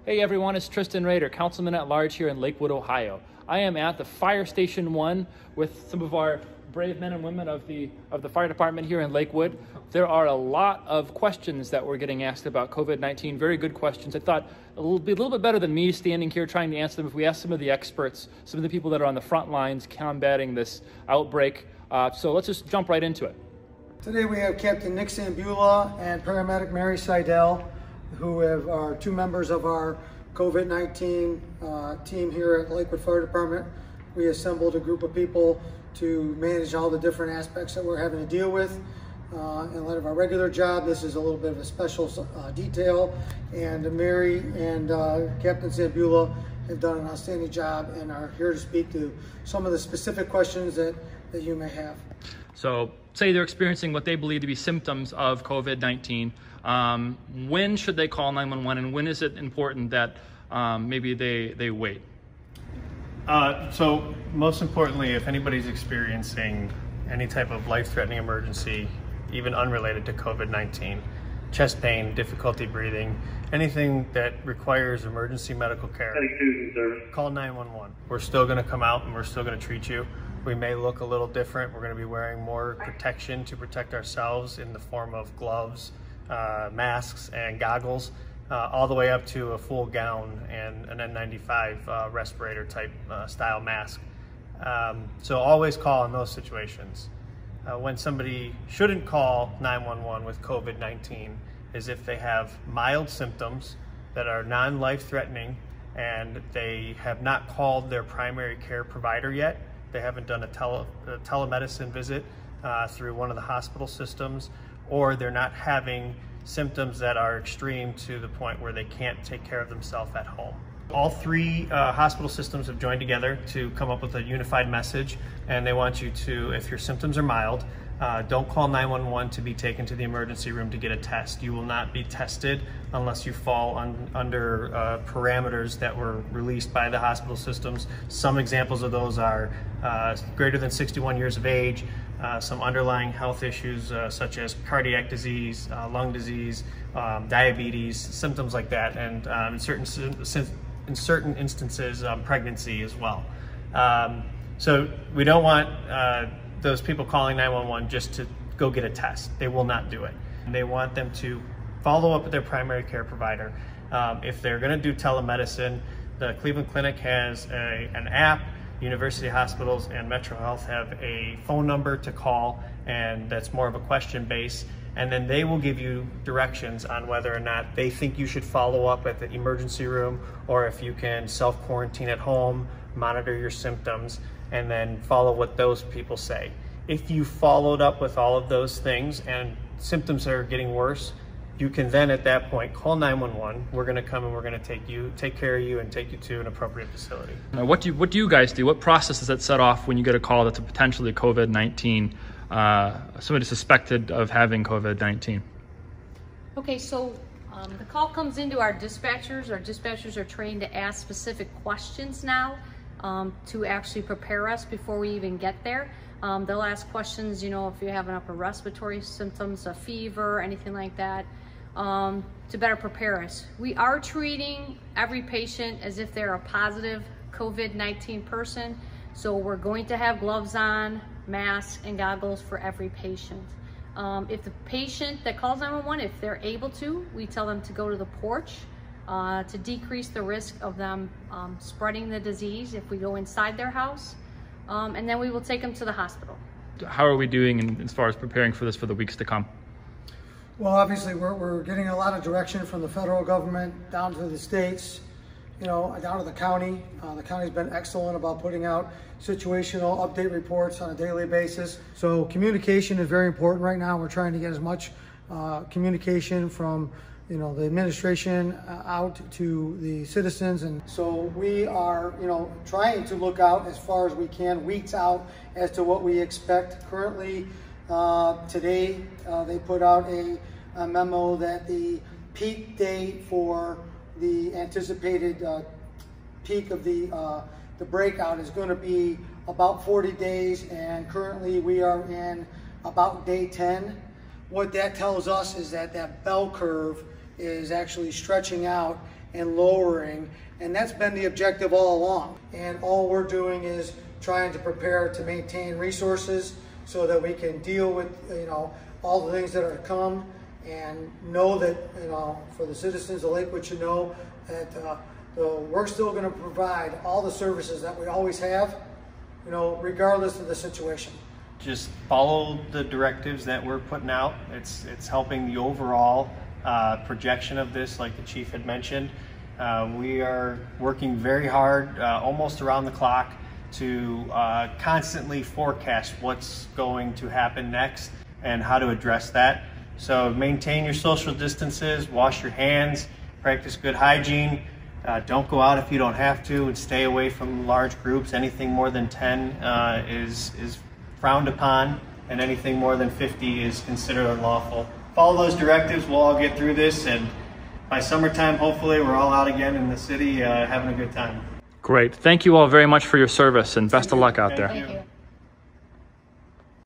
Hey everyone, it's Tristan Rader, Councilman at Large here in Lakewood, Ohio. I am at the Fire Station 1 with some of our brave men and women of the fire department here in Lakewood. There are a lot of questions that we're getting asked about COVID-19, very good questions. I thought it would be a little bit better than me standing here trying to answer them if we ask some of the experts, some of the people that are on the front lines combating this outbreak. So let's just jump right into it. Today we have Captain Nick Sambula and paramedic Mary Seidel, who are two members of our COVID-19 team here at Lakewood Fire Department. We assembled a group of people to manage all the different aspects that we're having to deal with. In light of our regular job, this is a little bit of a special detail, and Mary and Captain Sambula have done an outstanding job and are here to speak to some of the specific questions that you may have. So say they're experiencing what they believe to be symptoms of COVID-19. When should they call 911, and when is it important that maybe they wait? So most importantly, if anybody's experiencing any type of life-threatening emergency, even unrelated to COVID-19, chest pain, difficulty breathing, anything that requires emergency medical care, call 911. We're still going to come out and we're still going to treat you. We may look a little different. We're going to be wearing more protection to protect ourselves in the form of gloves, masks, and goggles, all the way up to a full gown and an N95 respirator type style mask. So always call in those situations. When somebody shouldn't call 911 with COVID-19 is if they have mild symptoms that are non-life-threatening and they have not called their primary care provider yet. They haven't done a telemedicine visit through one of the hospital systems, or they're not having symptoms that are extreme to the point where they can't take care of themselves at home. All three hospital systems have joined together to come up with a unified message, and they want you to, if your symptoms are mild, don't call 911 to be taken to the emergency room to get a test. You will not be tested unless you fall under parameters that were released by the hospital systems. Some examples of those are greater than 61 years of age, some underlying health issues such as cardiac disease, lung disease, diabetes, symptoms like that, and in certain instances, pregnancy as well. So we don't want those people calling 911 just to go get a test. They will not do it. They want them to follow up with their primary care provider. If they're going to do telemedicine, the Cleveland Clinic has an app. University hospitals and Metro Health have a phone number to call, and that's more of a question base. And then they will give you directions on whether or not they think you should follow up at the emergency room, or if you can self-quarantine at home, monitor your symptoms, and then follow what those people say. If you followed up with all of those things and symptoms are getting worse, you can then at that point call 911. We're going to come and we're going to take care of you and take you to an appropriate facility. Now, what do you guys do? What process does that set off when you get a call that's potentially COVID-19, somebody suspected of having COVID-19? Okay, so the call comes into our dispatchers. Our dispatchers are trained to ask specific questions now to actually prepare us before we even get there. They'll ask questions, you know, if you have an upper respiratory symptoms, a fever, anything like that, to better prepare us. We are treating every patient as if they're a positive COVID-19 person. So we're going to have gloves on, masks, and goggles for every patient. If the patient that calls 911, if they're able to, we tell them to go to the porch to decrease the risk of them spreading the disease if we go inside their house. And then we will take them to the hospital. How are we doing as far as preparing for this for the weeks to come? Well, obviously we're getting a lot of direction from the federal government down to the states, you know, down to the county. The county's been excellent about putting out situational update reports on a daily basis. So communication is very important right now. We're trying to get as much communication from the administration out to the citizens. And so we are, trying to look out as far as we can, weeks out, as to what we expect. Currently, today, they put out a memo that the peak date for the anticipated peak of the breakout is going to be about 40 days, and currently we are in about day 10. What that tells us is that bell curve is actually stretching out, and lowering, and that's been the objective all along. And all we're doing is trying to prepare to maintain resources so that we can deal with, all the things that are to come, and know that, for the citizens of Lakewood should know that we're still going to provide all the services that we always have, regardless of the situation. Just follow the directives that we're putting out. It's helping the overall projection of this, like the chief had mentioned. We are working very hard, almost around the clock, to constantly forecast what's going to happen next and how to address that. So maintain your social distances, wash your hands, practice good hygiene. Don't go out if you don't have to, and stay away from large groups. Anything more than 10 is frowned upon, and anything more than 50 is considered unlawful. Follow those directives, we'll all get through this, and by summertime, hopefully, we're all out again in the city having a good time. Great. Thank you all very much for your service, and best of luck out there. Thank you.